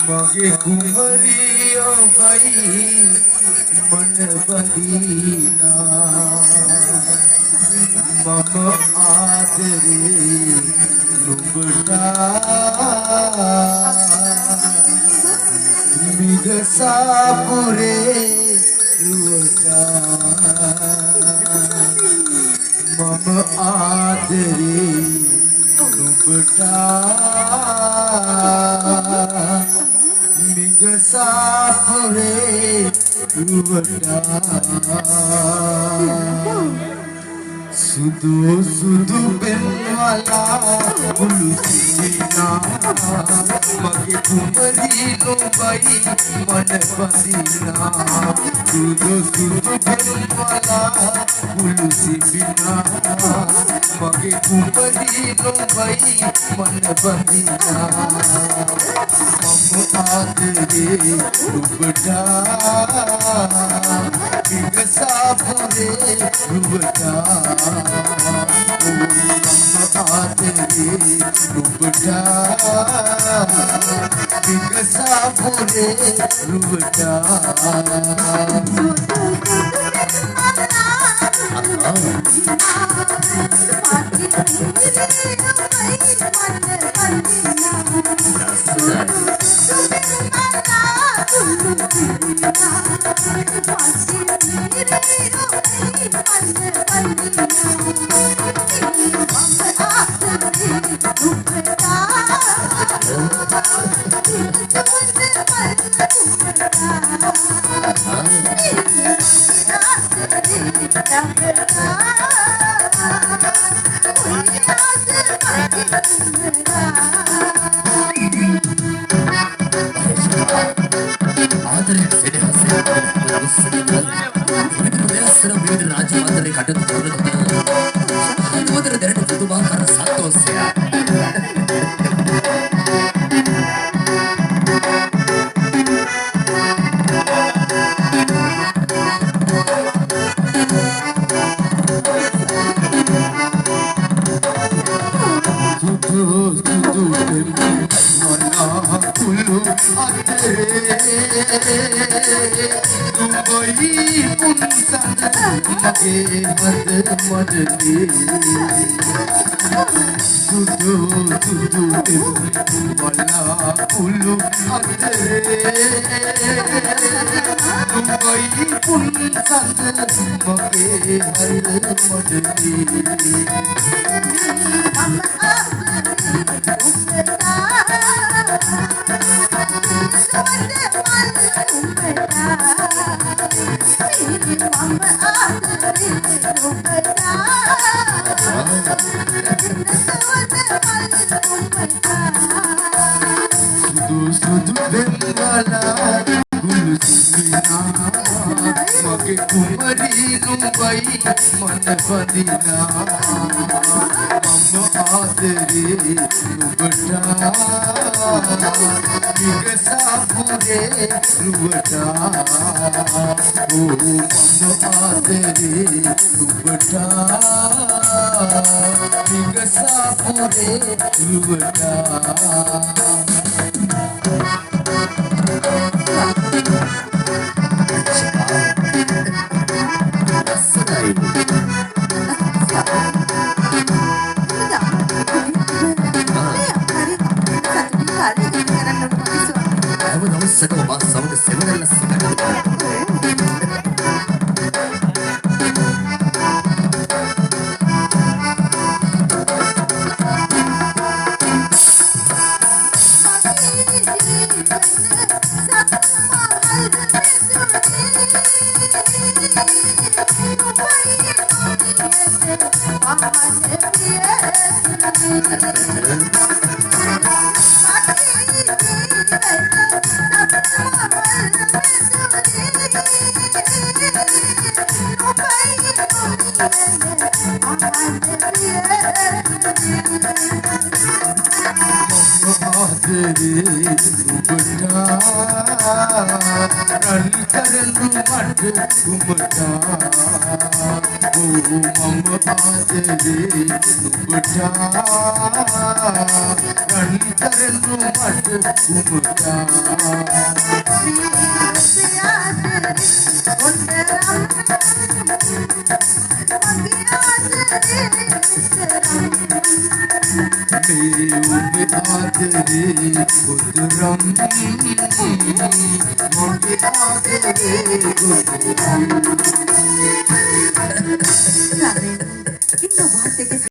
मगे कुमरियो भाई मन बदीना मम आदरे नुबटा मिगसापुरे रुवटा मम आदरे नुबटा मिगसापुरे रुवटा सुदु सुदु बेनवाला बुलुसीना मगे कुमरी लो भाई मन बदीना सुदु सुदु बेनवाला बुलुसीना मगे कुमरी लो भाई मन बदीना मम आदरे रुबटा मिगसापुरे रुबटा आदरे रुबटा मिगसापुरे रुबटा सुदु सुदु वाला उल्लू दुबई पुंसद मगे हर मदनी सुदु बेनवाला गुलसीना मगे कुमरी लो भाई मन बदीना मम आदरे रुबटा मिगसापुरे रुबटा ओ मम आदरे रुबटा मिगसापुरे रुबटा करनु मत उमटा मेरे आदरे पुत्रम मोगे आदरे पुत्रम ಇನ್ನು ವಾರ್ತೆಗೆ